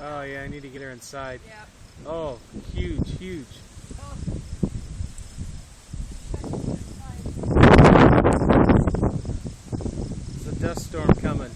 Oh yeah, I need to get her inside. Yep. Oh, huge, huge. Oh. There's a dust storm coming.